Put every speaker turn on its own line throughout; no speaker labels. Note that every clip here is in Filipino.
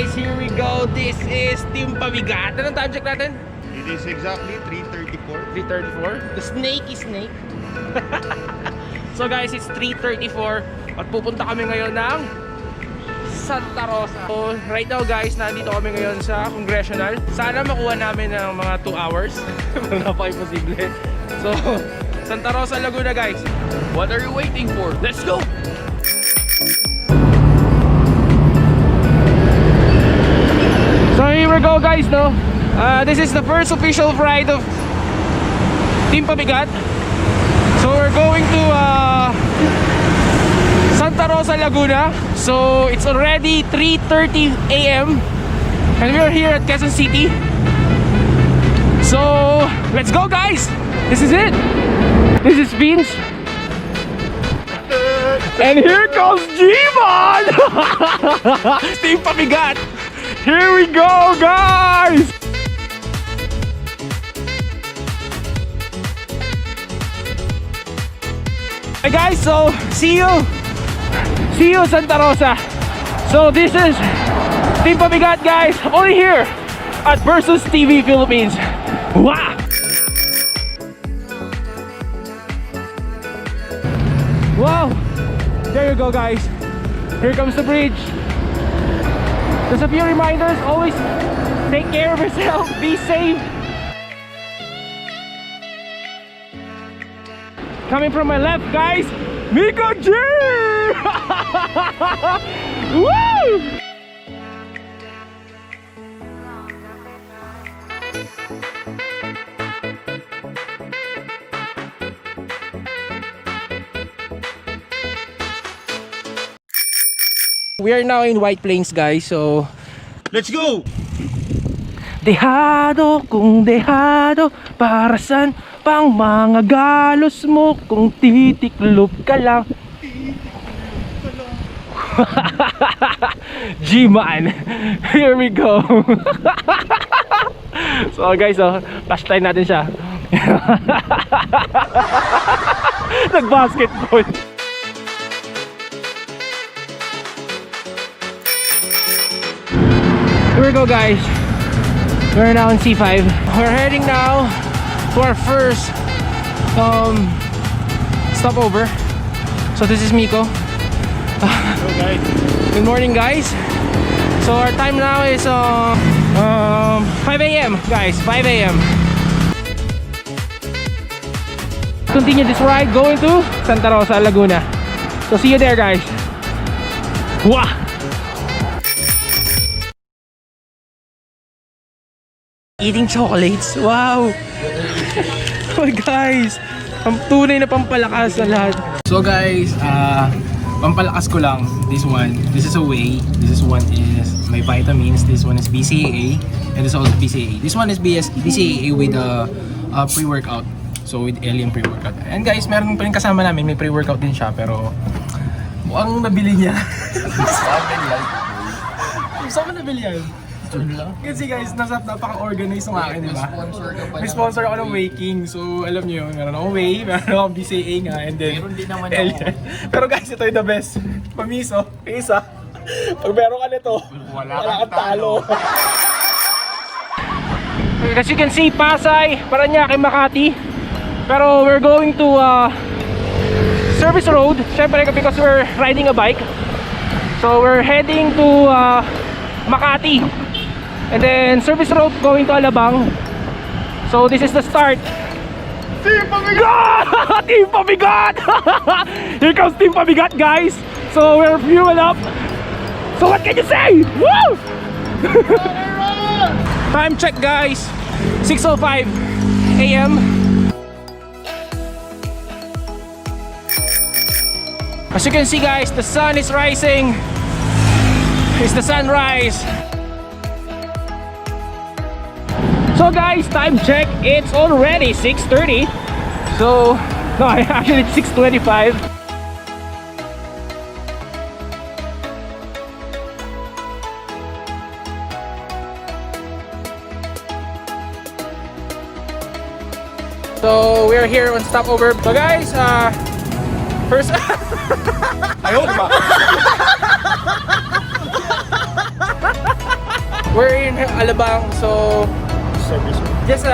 guys, here we go. This is Team Pabigat. Anong time check natin?
It is exactly 3:34.
3:34. The snake is snake. So guys, it's 3:34 at pupunta kami ngayon ng Santa Rosa. So right now guys, nandito kami ngayon sa Congressional. Sana makuha namin ng mga 2 hours. Napaka-imposible. So, Santa Rosa, Laguna guys. What are you waiting for? Let's go! So here we go guys, no? This is the first official ride of Team Pabigat. So we're going to Santa Rosa, Laguna. So it's already 3:30 AM and we're here at Quezon City. So let's go guys! This is it! This is Vince. And here comes G-Man! Team Pabigat! Here we go, guys! Hey guys, so see you Santa Rosa. So this is Team Pabigat guys, only here at Versus TV Philippines. Wow! Wow! There you go guys. Here comes the bridge. Just a few reminders, always take care of yourself, be safe. Coming from my left guys, Miko G! Woo! We are now in White Plains guys, so
Let's go!
dehado kung dehado, para san pang mga galos mo kung titiklop ka lang. G-Man, here we go. So guys, flashlight natin siya. Nag-basketball. Here we go guys. We're now in C5. We're heading now to our first stopover. So this is Miko.
Hello guys.
Good morning guys. So our time now is 5 AM guys, 5 AM. Continue this ride going to Santa Rosa, Laguna. So see you there guys. Wow! Eating chocolates, wow! Oh guys, ang tunay na pampalakas sa lahat. So guys, pampalakas ko lang this one. This is a whey. This one is my vitamins. This one is BCAA, and this is also BCAA. This one is BCAA with pre-workout. So with alien pre-workout. And guys, meron pa rin kasama namin, may pre-workout din siya, pero mukhang nabili niya. Saan mo nabili yan? Kasi guys, napaka-organized ng akin, diba? May sponsor ako ng Whey King. So alam niyo yun, meron akong Whey, meron akong BCAA nga, and then meron din naman ako. Pero guys, ito yung the best. Mamiso, isa. Pag meron ka nito, wala kang talo. As you can see, Pasay, Parañaque, Makati. Pero we're going to service road, syempre because we're riding a bike. So we're heading to Makati. And then service road going to Alabang. So this is the start. Team Pabigat! Team Pabigat! Here comes Team Pabigat guys. So we're fueled up. So what can you say? Woo! Time check guys, 6:05 AM. As you can see guys, the sun is rising. It's the sunrise. So guys, time check, it's already 6:30. So, no, actually it's 6:25. So, we're here on stopover. So guys, first... Ayaw ba? We're in Alabang, so
Service road.
just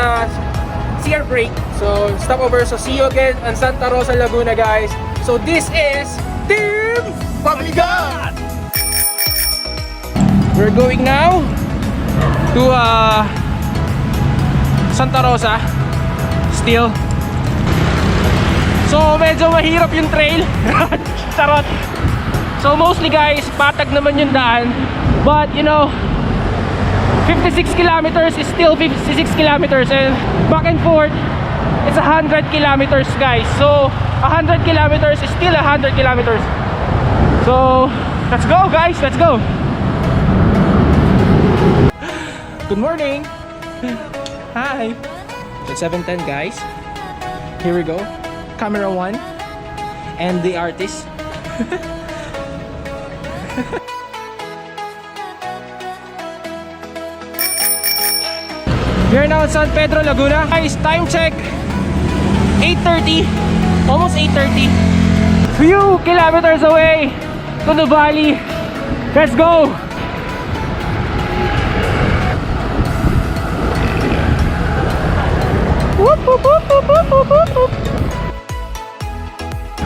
CR break. So stop over. So see you again on Santa Rosa, Laguna, guys. So this is Team
Pabigat!
We're going now to Santa Rosa still. So medyo mahirap yung trail. Charot. So mostly guys, patag naman yung daan. But you know, 56 kilometers is still 56 kilometers, and back and forth it's 100 kilometers, guys. So 100 kilometers is still 100 kilometers. So let's go, guys, let's go. Good morning. Hi. It's 7:10, guys. Here we go. Camera 1 and the artist. We're now at San Pedro, Laguna. Guys, time check 8:30. Almost 8:30. Few kilometers away to Nuvali. Let's go.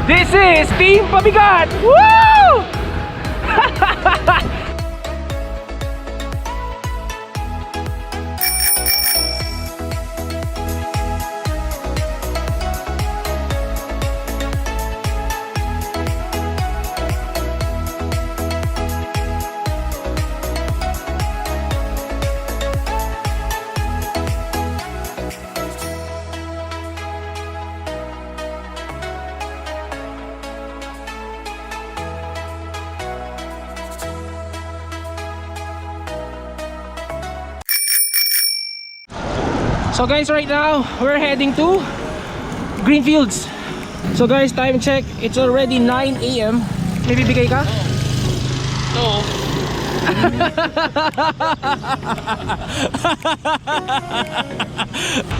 This is Team Pabigat! Woo! So guys, right now we're heading to Greenfields. So guys, time check, it's already 9 AM. May bibigay ka?
No.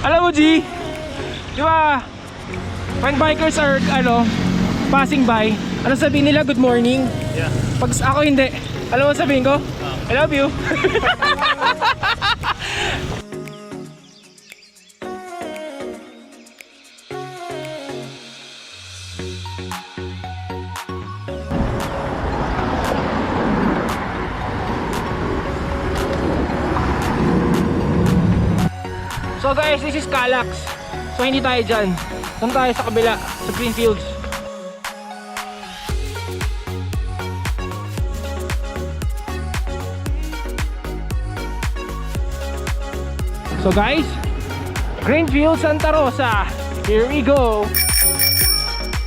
Alam mo G, di ba when bikers are passing by, ano sabihin nila? Good morning.
Yeah.
Pag ako hindi, alam mo sabihin ko? I love you. So guys, this is Calax. So hindi tayo dyan. Doon tayo sa kabila, sa Greenfields. So guys, Greenfield, Santa Rosa. Here we go.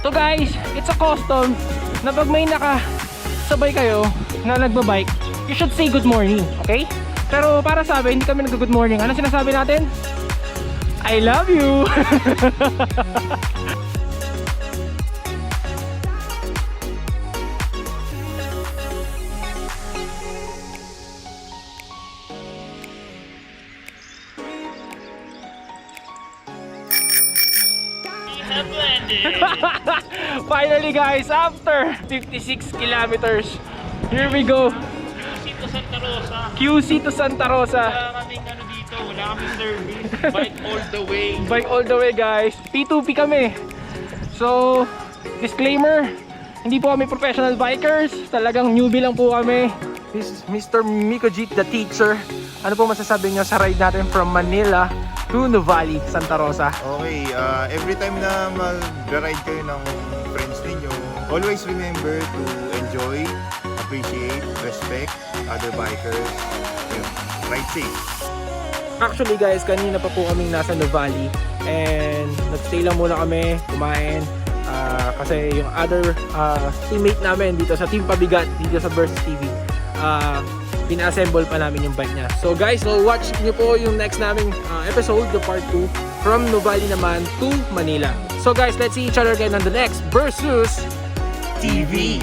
So guys, it's a custom na pag may nakasabay kayo na nagbabike, you should say good morning, okay? Pero para sa amin, hindi kami nag-good morning. Ano sinasabi natin? I love you. Finally guys, after 56 kilometers, here we go.
QC to Santa Rosa.
QC to Santa Rosa.
Wala kaming dito, wala kaming service. Bike all the way.
Bike all the way guys. P2P kami. So, disclaimer, hindi po kami professional bikers. Talagang newbie lang po kami. This is Mr. Mikojit, the teacher. Ano po masasabi niyo sa ride natin from Manila to Nuvali, Santa Rosa?
Okay, every time na mag-ride kayo ng friends ninyo, always remember to enjoy, appreciate, respect other bikers. Yun, ride safe.
Actually guys, kanina pa po kaming nasa Nuvali and nagstay lang muna kami, kumain. Kasi yung other teammate namin dito sa Team Pabigat, dito sa Burst TV, pina-assemble pa namin yung bike niya. So guys, so watch niyo po yung next naming episode, the part 2, from Nuvali naman to Manila. So guys, let's see each other again on the next Versus TV.